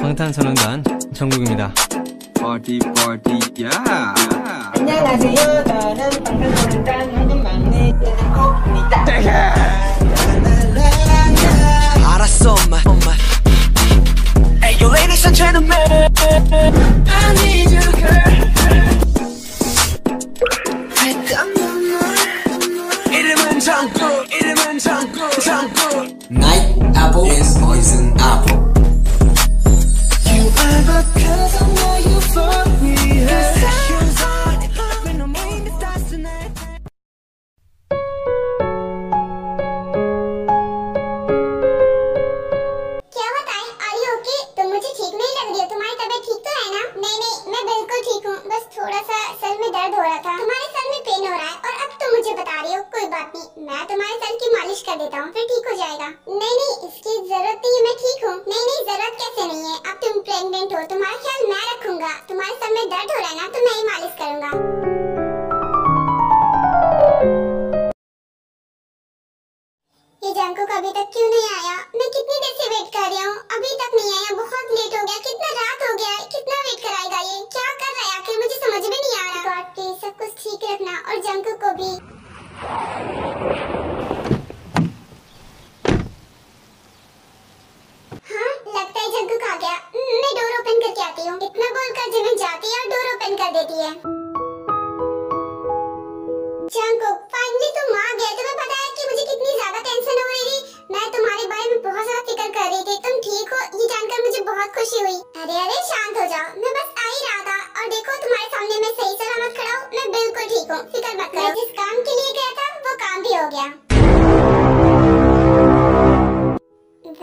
방탄소년단 정국입니다. Party party yeah. 안녕하세요. 저는 방탄소년단 황금 막내 제국입니다. 알았어 엄마. Hey yo ladies and gentlemen, I need you girl. 이름은 정국. Night apple is poison apple. You are the cause of my euphoria. Cause on when I'm in the stars tonight. क्या बताएं? Are you okay? तुम मुझे ठीक नहीं लग रही हो। तुम्हारी तबीयत ठीक तो है ना? नहीं, मैं बिल्कुल ठीक हूँ। बस थोड़ा सा सर में दर्द हो रहा था। तुम्हारे सर में पेन हो रहा है और अब तुम मुझे बता रही हो। कोई बात नहीं, मैं तुम्हारे सर की मालिश कर देता हूँ, फिर ठीक हो जाएगा। नहीं, इसकी जरूरत नहीं है, मैं ठीक हूँ। नहीं, जरूरत कैसे नहीं है? अब तुम प्रेग्नेंट हो, तुम्हारा ख्याल मैं रखूंगा। तुम्हारे सर में दर्द हो रहा है ना, तो मैं ही मालिश करूंगा। ये जंकुक अभी तक क्यों नहीं आया? मैं कितनी देर से वेट कर रही हूँ, अभी तक नहीं आया। बहुत लेट हो गया, कितना रात हो गया है, कितना वेट कराएगा ये? क्या कर रहा है आखिर? मुझे समझ में नहीं आ रहा। गॉड प्लीज सब कुछ ठीक रखना और जंकुक को भी। हाँ, लगता है जंकुक आ गया। मैं डोर ओपन करके आती हूँ। इतना बोलकर जिमिन जाती है और डोर ओपन कर देती है। जंकुक, फाइनली तुम आ गए। तुम्हें पता है कि मुझे कितनी ज्यादा टेंशन हो रही थी? मैं तुम्हारे बारे में बहुत ज्यादा फिक्र कर रही थी। तुम ठीक हो ये जानकर मुझे बहुत खुशी हुई। अरे शांत हो जाओ, मैं बस आ ही रहा था और देखो तुम्हारे सामने मैं सही सलामत खड़ा हूँ। मैं बिल्कुल ठीक हूँ, फिक्र मत करो। जिस काम के लिए गया था वो काम भी हो गया।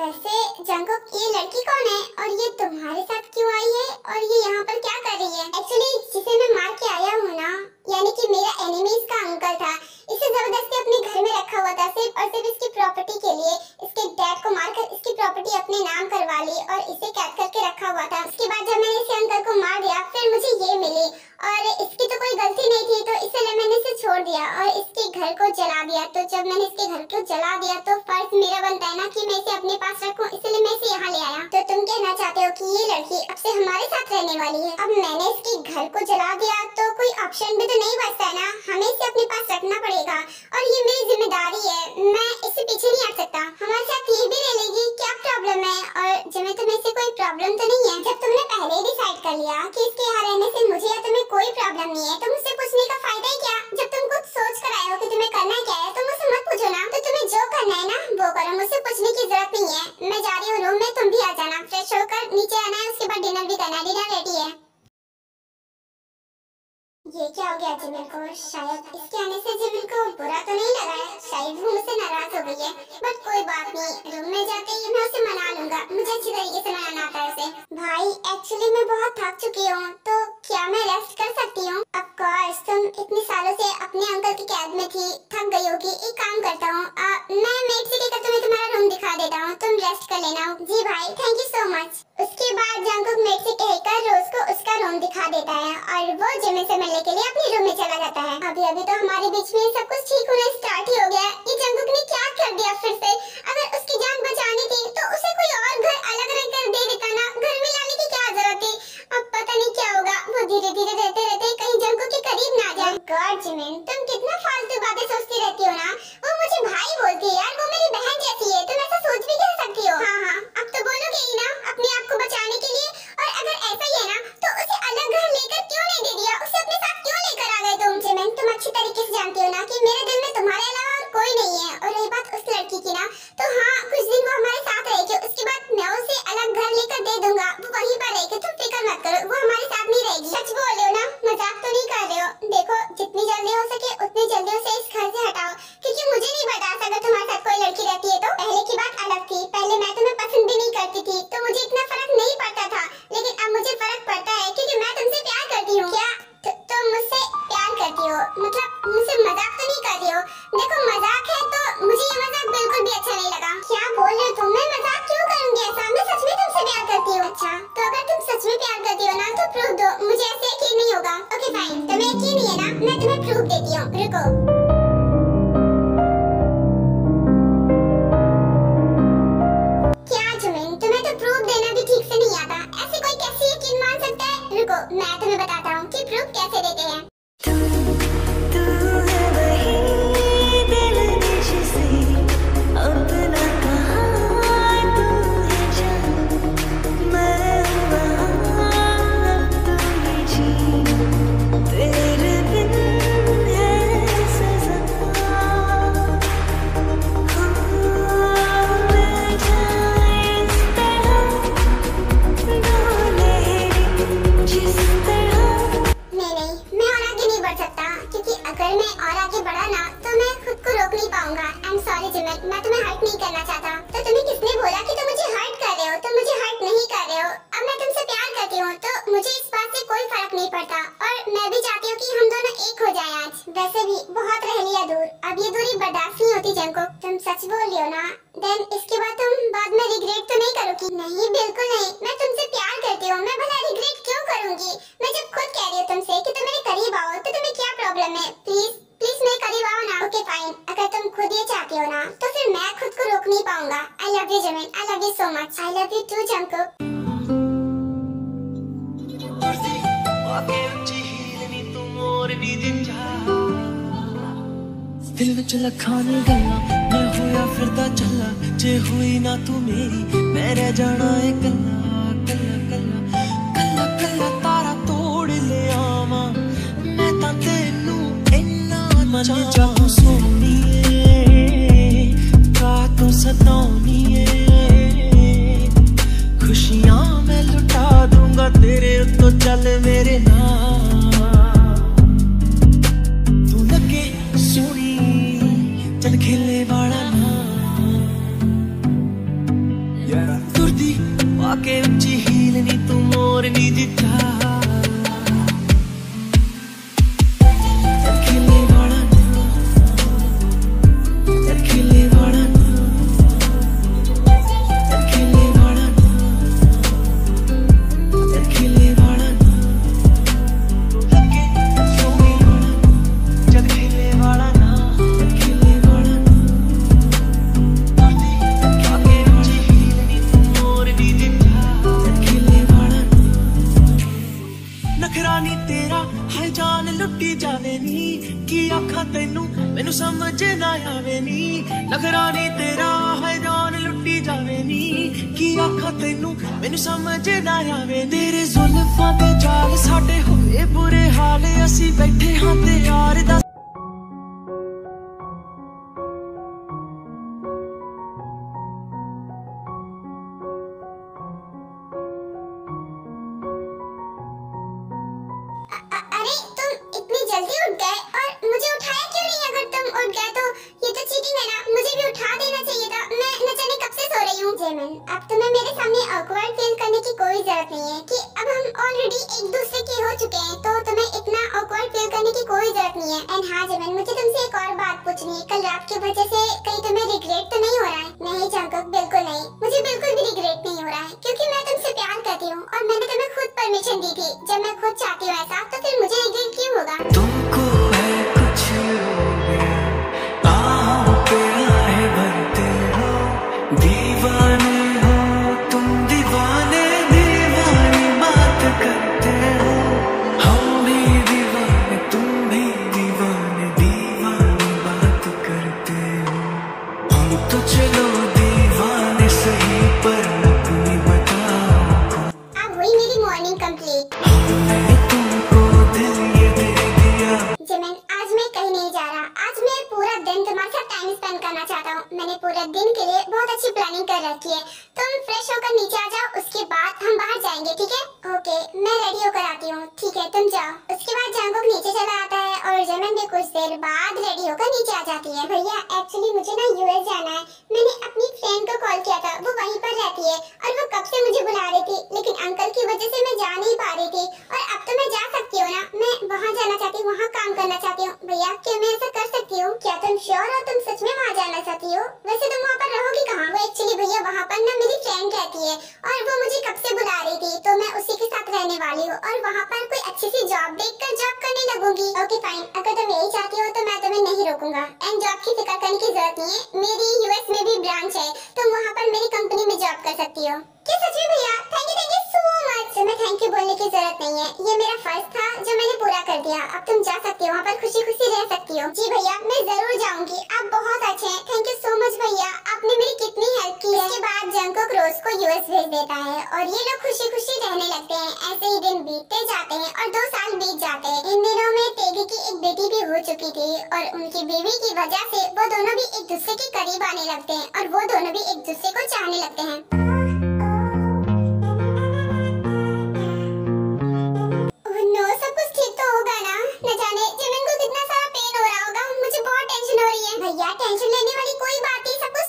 वैसे जंकुक, ये लड़की कौन है और ये तुम्हारे साथ क्यों आई है और ये यहाँ पर क्या कर रही है? एक्चुअली जिसे मैं मार के आया हूँ ना, यानी कि मेरा एनिमीज का अंकल था, इसे जबरदस्ती अपने घर में रखा हुआ था सिर्फ और सिर्फ इसकी प्रॉपर्टी के लिए। इसके डैड को मारकर इसकी प्रॉपर्टी अपने नाम करवा ली और इसे कैद करके रखा हुआ था। उसके बाद जब मैंने इस अंकल को मार दिया फिर मुझे ये मिली और इसकी तो कोई गलती नहीं थी, तो इसलिए मैंने इसे छोड़ दिया और इसके घर को जला दिया। तो जब मैंने इसके घर को जला दिया तो फर्ज मेरा बनता है ना कि मैं इसे अपने पास रखूं, इसलिए मैं इसे यहाँ ले आया। तो तुम कहना चाहते हो कि ये लड़की अब से हमारे साथ रहने वाली है? अब मैंने इसके घर को जला दिया तो कोई ऑप्शन भी तो नहीं बचता है ना, हमें इसे अपने पास रखना पड़ेगा और ये मेरी जिम्मेदारी है। मैं इससे पीछे नहीं हट सकता। हमारे साथ ये भी रह लेगी, क्या प्रॉब्लम है? और जिम्मे, तुम्हें इससे कोई प्रॉब्लम तो नहीं है? जब तुमने पहले ही डिसाइड कर लिया कि इसके यहाँ रहने से मुझे या तुम्हें कोई प्रॉब्लम नहीं है तो मुझसे पूछने का फायदा ही क्या? जब तुम खुद सोच कर आए हो कि तुम्हें करना क्या है तो मुझसे मत पूछो ना। तो तुम्हें जो करना है ना वो करो, मुझसे पूछने की जरूरत नहीं है। मैं जा रही हूँ रूम में, तुम भी आ जाना। फ्रेश होकर नीचे आना है, उसके बाद डिनर भी करना है। डिनर रेडी है। ये क्या हो गया जिमिन को? शायद इसके आने से जिमिन को बुरा तो नहीं लगा है, शायद वो मुझसे नाराज हो गई है। बट कोई बात नहीं, रूम में जाते ही मैं उसे मना लूंगा। मुझे अच्छी तरीके से मनाना आता है उसे। भाई एक्चुअली मैं बहुत थक चुकी हूँ, तो क्या मैं रेस्ट कर सकती हूँ? ऑफ कोर्स, तुम इतने सालों से अपने अंकल की कैद में थी, थक गई होगी। एक काम करता हूँ, मैं मेड से लेकर तुम्हें तुम्हारा रूम दिखा देता हूँ, तुम रेस्ट कर लेना। जी भाई, थैंक यू सो मच। उसके बाद जंकुक मेड से कहकर रोज को उसका रूम दिखा देता है और वो जिमिन से मिलने के लिए अपने रूम में चला जाता है। अभी तो हमारे बीच में सब कुछ ठीक होना स्टार्ट ही हो गया। ये जंकुक ने क्या कर दिया फिर से? अगर उसकी जान बचानी थी तो उसे कोई और घर अलग रख कर दे देता ना, घर में लाने की क्या जरूरत थी? अब पता नहीं क्या होगा। वो धीरे धीरे रहते रहते कहीं जंकुक के करीब ना जाए। गॉड जिमिन, तुम कितना फालतू बातें सोचती रहती हो ना। वो मुझे भाई बोलती है यार, वो मेरी बहन जैसी है। तुम ऐसा सोच भी कह सकती हो? हाँ, अब तो बोलोगे ही ना अपने आप को बचाने के लिए। और अगर ऐसा ही है ना तो उसे अलग घर लेकर क्यों नहीं दे दिया? उसे अपने साथ क्यों लेकर आ गए तुम? जिमिन, तुम अच्छी तरीके से जानती हो ना कि मेरे दिल में तुम्हारे अलावा और कोई नहीं है। और रही बात उस लड़की की ना, तो हाँ, कुछ दिन वो हमारे साथ रहेगी, उसके बाद मैं उसे अलग घर लेकर दे दूंगा। वो वहीं पर रहेगी, तुम फिक्र मत करो, वो हमारे साथ नहीं रहेगी। सच बोल रहे हो ना, मजाक तो नहीं कर रहे हो? देखो, जितनी जल्दी हो सके उतनी जल्दी उसे इस घर से हटाओ, क्योंकि मुझे नहीं बर्दाश्त अगर तुम्हारे साथ कोई लड़की रहती है तो। पहले की बात अलग थी, पहले मैं तुम्हें पसंद भी नहीं करती थी तो मुझे इतना फर्क नहीं पड़ता था, लेकिन अब मुझे फर्क पड़ता है क्योंकि मैं तुमसे प्यार करती हूँ। क्या तुम मुझसे प्यार करती हो? मतलब मुझसे मजाक तो नहीं कर रही हो? देखो, मजाक है तो मुझे ये मजाक बिल्कुल भी अच्छा नहीं मैं तुम्हें हर्ट नहीं करना चाहता। तो तुम्हें किसने बोला कि तुम मुझे हर्ट कर रहे हो? तुम मुझे हर्ट नहीं कर रहे हो। अब मैं तुमसे प्यार करती हूँ तो मुझे इस बात से कोई फर्क नहीं पड़ता और मैं भी चाहती हूँ कि हम दोनों एक हो जाएं आज। वैसे भी बहुत रह लिया दूर, अब ये दूरी बर्दाश्त नहीं होती जंकुक। तुम सच बोल रही हो ना? देन इसके बाद तुम बाद में रिग्रेट तो नहीं करोगी? नहीं, बिल्कुल नहीं। मैं तुमसे प्यार करती हूँ, मैं भला रिग्रेट क्यों करूंगी? मैं जब खुद कह रही हूँ तुमसे कि तुम मेरे करीब आओ तो तुम्हें क्या प्रॉब्लम है? प्लीज प्लीज मेरे करीब आओ ना। ओके फाइन, अगर तुम खुद ये चाहती हो ना तो फिर मैं खुद को रोक नहीं पाऊंगा। I love you Jimin, I love you so much. I love you too Jungkook. दिल विच लखानी गल्ला मैं होया फिरदा चला, जे हुई ना तू मेरी मैं रह जाना है कल्ला कल्ला कल्ला कल्ला कल्ला। तारा तोड़ ले आवा मैं तां तेनू इन्ना मन जाऊं सोनीए, का तू सताउनीए। खुशियां मैं लुटा दूंगा तेरे उत्तों, चल मेरे नाल तू लगे सोनी, चल खेले वाला ना। तुरदी आके उच्ची हील नी तू मोरनी जिता, चल खेले वाला ना, चल खेले वाला ना, चल खेले वाला ना, चल खेले वाला ना। तू लगे सोनी वाला, चल खेले वाला ना, चल खेले वाला ना। तुरदी आके उच्ची हील नी तू मोरनी जिता, चल खेले वाला ना। नखरा नी तेरा है जान लुटी जावे नी, की आखा तेनू मैनू समझ ना आवे नी। नखरा नी तेरा है जान लुटी जावे नी, की आखा तेनू मैनू समझ ना आवे। तेरे जुल्फां दे जाल साडे होए बुरे हाल, असी बैठे हां ते यार दा। अरे तुम इतनी जल्दी उठ गए और मुझे उठाया क्यों नहीं? अगर तुम उठ गए तो ये तो चीटिंग है ना, मुझे भी उठा देना चाहिए था। मैं न जाने कब से सो रही हूँ। जेमिन, अब तुम्हें मेरे सामने ऑकवर्ड फील करने की कोई जरूरत नहीं है कि अब हम ऑलरेडी एक दूसरे के हो चुके हैं, तो तुम्हें इतना ऑकवर्ड फील करने की कोई जरूरत नहीं है। एंड हाँ जेमिन, मुझे तुमसे एक और बात पूछनी है। कल रात की वजह से कहीं तुम्हें रिग्रेट तो नहीं हो रहा है? नहीं जंकुक, बिल्कुल नहीं, मुझे बिल्कुल भी रिग्रेट नहीं हो रहा है, क्योंकि मैं तुमसे प्यार करती हूँ और मैंने तुम्हें खुद परमिशन दी थी। जब मैं खुद चाहती हूँ ऐसा तो फिर मुझे रिग्रेट क्यों होगा? तुमको है कुछ हो गया, आहों पे आहे भरते हो, दीवाने हो तुम दीवाने, दीवानी बात करते हो। हम भी दीवाने तुम भी दीवाने, दीवानी बात करते हो। हम तो चलो दीवाने सही पर अपनी बताओ। अब हुई मेरी मॉर्निंग कंप्लीट। हमने तुमको दिल ये दे दिया। जेमिन, आज मैं कहीं नहीं जा रहा। आज मैं पूरा दिन तुम्हारे साथ टाइम स्पेंड करना चाहता हूँ। मैंने पूरे दिन के लिए बहुत अच्छी प्लानिंग कर रखी है। तुम फ्रेश होकर नीचे आ जाओ, उसके बाद हम बाहर जाएंगे, ठीक है? ओके, मैं रेडी होकर आती हूँ। ठीक है, तुम जाओ। उसके बाद जंकुक नीचे चला आता है और जेमिन भी कुछ देर बाद रेडी होकर नीचे आ जाती है। भैया एक्चुअली मुझे ना यूएस जाना है। मैंने अपनी फ्रेंड को कॉल किया था, वो वहीं पर रहती है और वो कब से मुझे बुला रही थी, लेकिन अंकल की वजह से मैं जा नहीं पा रही थी। और अब तो मैं जा सकती हूँ ना, मैं वहाँ जाना चाहती हूँ, वहाँ काम करना चाहती हूँ। भैया क्या मैं ऐसा कर सकती हूँ? क्या तुम श्योर हो? तुम सच में वहाँ जाना चाहती हो? वैसे तुम वहाँ पर रहोगी कहाँ? वो एक्चुअली भैया वहाँ पर ना मेरी फ्रेंड रहती है और वो मुझे कब से बुला रही थी, तो मैं उसी के साथ रहने वाली हूँ और वहाँ पर कोई अच्छी सी जॉब देखकर जॉब करने लगूंगी। ओके फाइन, अगर तुम यही चाहती हो तो मैं तुम्हें नहीं रोकूंगा। एंड जॉब की फिक्र करने की जरूरत नहीं है, मेरी यूएस में भी ब्रांच है, तुम वहाँ पर मेरी कंपनी में जॉब कर सकती हो। क्या सच में भैया? Thank you so much. मैं थैंक यू बोलने की जरूरत नहीं है, ये मेरा फर्ज था जो मैंने पूरा कर दिया। अब तुम जा सकती हो, वहाँ पर खुशी खुशी रह सकती हो। जी भैया, मैं जरूर जाऊंगी, आप बहुत अच्छे हैं। थैंक यू सो मच भैया, आपने मेरी कितनी हेल्प की है। इसके बाद जंकुक रोज को यूएस भेज देता है और ये लोग खुशी खुशी रहने लगते हैं। ऐसे ही दिन बीतते जाते हैं और 2 साल बीत जाते हैं। इन दिनों में तेगी की एक बेटी भी हो चुकी थी और उनकी बीवी की वजह से वो दोनों भी एक दूसरे के करीब आने लगते हैं और वो दोनों भी एक दूसरे को चाहने लगते हैं। सब कुछ ठीक तो होगा ना? न जाने जिमिन को कितना सारा पेन हो रहा होगा। मुझे बहुत टेंशन हो रही है। भैया टेंशन लेने वाली कोई बात नहीं, सब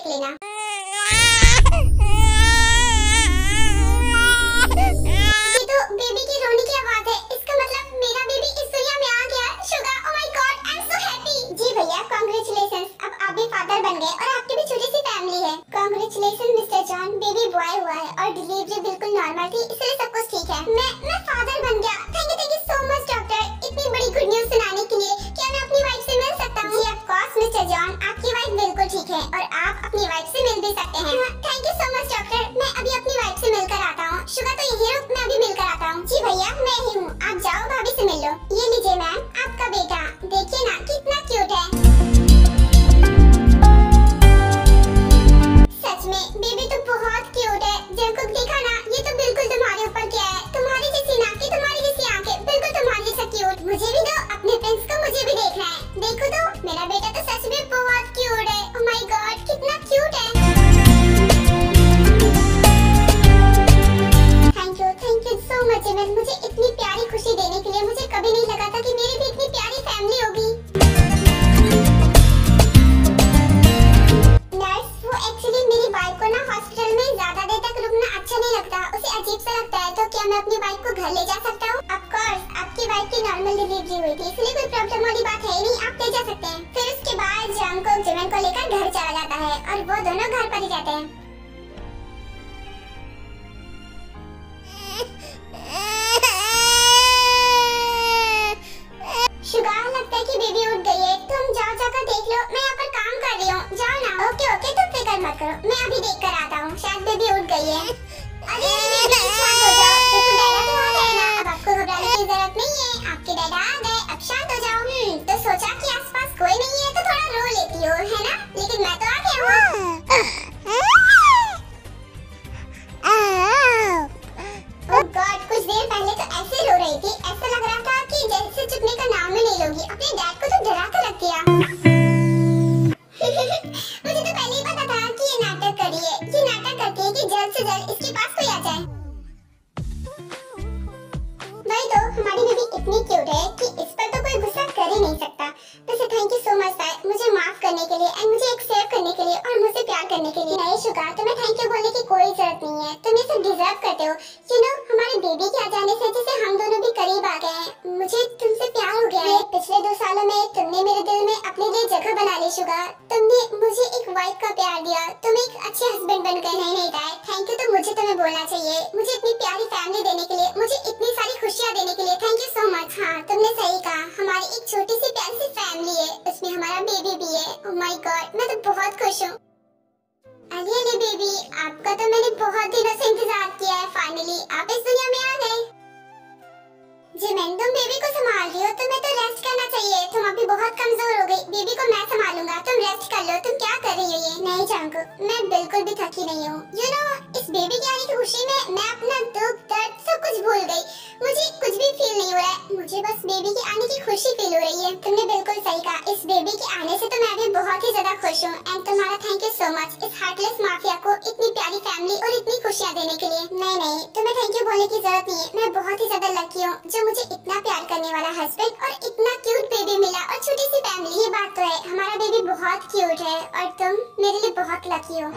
देख लेना। ये तो बेबी की रोने की आवाज है, इसका मतलब मेरा बेबी इस दुनिया में आ गया। शुगा, oh my god, I am so happy. जी भैया, कांग्रेचुलेशंस, अब आप भी फादर बन गए और आपकी भी छोटी सी फैमिली है। Congratulations mister John, baby boy हुआ है और डिलीवरी बिल्कुल नॉर्मल थी, इसलिए सब कुछ ठीक है। मैं फादर बन गया। Thank you so much doctor, इतनी बड़ी गुड न्यूज सुनाने के लिए। क्या मैं अपनी वाइफ से मिल सकता हूँ? जी ऑफ कोर्स मिस्टर जॉन, आपकी वाइफ बिल्कुल ठीक है और आप अपनी वाइफ से मिल भी सकते हैं। Thank you so much doctor, मैं अभी अपनी वाइफ से मिलकर आता हूँ। शुगा तो यही रुक, मैं अभी मिलकर आता हूँ। जी भैया, मैं ही हूँ, आप जाओ भाभी से मिल लो। ये लीजिए मैम, आपका बेटा, देखिए ना कितना क्यूट है। सच में बेबी तो बहुत क्यूट है। जंकुक देखा ना, ये तो बिल्कुल तुम्हारे ऊपर क्या है, तुम्हारी जैसी नाक, तुम्हारी जैसी आंखें, बिल्कुल तुम्हारे जैसा क्यूट। मुझे भी दो, अपने प्रिंस को मुझे भी देखना है। देखो तो, मेरा बेटा तो सच में बहुत क्यूट है। ओह माय गॉड, कितना क्यूट है। थैंक यू सो मच इमन, मुझे इतनी प्यारी खुशी देने के लिए। मुझे कभी नहीं लगा था कि मेरी भी इतनी प्यारी फैमिली होगी। नर्स, वो एक्चुअली मेरी वाइफ को ना हॉस्पिटल में ज्यादा देर तक रुकना अच्छा नहीं लगता, उसे अजीब सा लगता है। तो क्या मैं अपनी वाइफ को घर ले जा सकता हूँ? ऑफ कोर्स, आपकी वाइफ की नॉर्मल डिलीवरी हुई थी, इसलिए कोई प्रॉब्लम वाली बात है ही नहीं, आप ले जा सकते हैं। फिर उसके बाद जंकुक जिमन को लेकर घर चला जाता है और वो दोनों घर पर ही जाते हैं। शुगा, लगता है कि बेबी उठ गई है, तुम जाओ जाकर देख लो, मैं यहाँ पर काम कर रही हूँ। जाओ ना। ओके ओके, तुम फिक्र मत करो, मैं अभी देख कर आता हूँ, शायद बेबी उठ गई है। अरे बेबी, शांत हो जाओ, देखो डैडा तो आ गए ना, अब आपको घबराने की जरूरत नहीं है, आपके डैडा आ गए, अब शांत हो जाओ। तो सोचा कि आसपास कोई नहीं है तो थोड़ा रो लेती हो, है ना, लेकिन मैं तो आ गया हूँ। ओह गॉड, कुछ देर पहले तो ऐसे रो रही थी, ऐसा लग रहा था कि जैसे चुपने का नाम ही नहीं लोगी। अपने डैड को तो डरा कर रख दिया। मुझे तो पहले ही पता था कि ये नाटक कर रही है। ये नाटक करती है कि जल्द से जल्द इसके पास कोई आ जाए। वही तो, हमारी बेबी इतनी क्यूट है कि इस पर तो कोई गुस्सा कर ही नहीं सकता। वैसे thank you so much sir, मुझे माफ करने के लिए एंड मुझे एक्सेप्ट करने के लिए और मुझसे प्यार करने के लिए। नहीं शुगा, तुम्हें थैंक यू बोलने की कोई जरूरत नहीं है, तुम ये सब डिजर्व करते हो। यू नो, हमारे बेबी के आ जाने से जैसे हम दोनों भी करीब आ गए हैं। मुझे तुमसे प्यार हो गया है। पिछले 2 सालों में तुमने मेरे दिल में अपने लिए जगह बना ली शुगा। तुमने मुझे एक वाइफ का प्यार दिया, तुम एक अच्छे हस्बैंड बन गए। नहीं डैड, थैंक यू तो मुझे तुम्हें बोलना चाहिए। मुझे इतनी प्यारी फैमिली देने के लिए, मुझे इतनी सारी खुशियाँ देने के लिए थैंक यू सो मच। हाँ, तुमने सही कहा, हमारी एक छोटी सी प्यारी सी फैमिली है, उसमें हमारा बेबी भी है। ओह माय गॉड, मैं तो बहुत खुश हूँ। अरे बेबी, आपका तो मैंने बहुत दिनों से इंतजार किया है, फाइनली आप इस दुनिया में आ गए। जिमिन, तुम बेबी को संभाल रही हो, तुम्हें तो रेस्ट करना चाहिए, तुम अभी बहुत कमजोर हो गई। बेबी को मैं संभालूंगा, तुम रेस्ट कर लो। तुम क्या कर रही हो ये? नहीं जंकुक, मैं बिल्कुल भी थकी नहीं हूँ। यू नो, इस बेबी के आने की खुशी में मैं अपना दुख दर्द सब कुछ भूल गई। मुझे कुछ भी फील नहीं हो रहा है, मुझे बस बेबी के आने की खुशी फील हो रही है। तुमने बिल्कुल सही कहा, इस बेबी के आने से तो मैं भी बहुत ही ज्यादा खुश हूँ। एंड तुम्हारा थैंक यू सो मच, इस हार्टलेस माफिया को इतनी प्यारी फैमिली और इतनी खुशियाँ देने के लिए। नहीं, तुम्हें थैंक यू बोलने की जरूरत नहीं है, मैं बहुत ही ज्यादा लकी हूँ जो मुझे इतना प्यार करने वाला हस्बैंड और इतना क्यूट बेबी मिला और छोटी सी फैमिली। ये बात तो है, हमारा बेबी बहुत क्यूट है और तुम मेरे लिए बहुत लकी हो।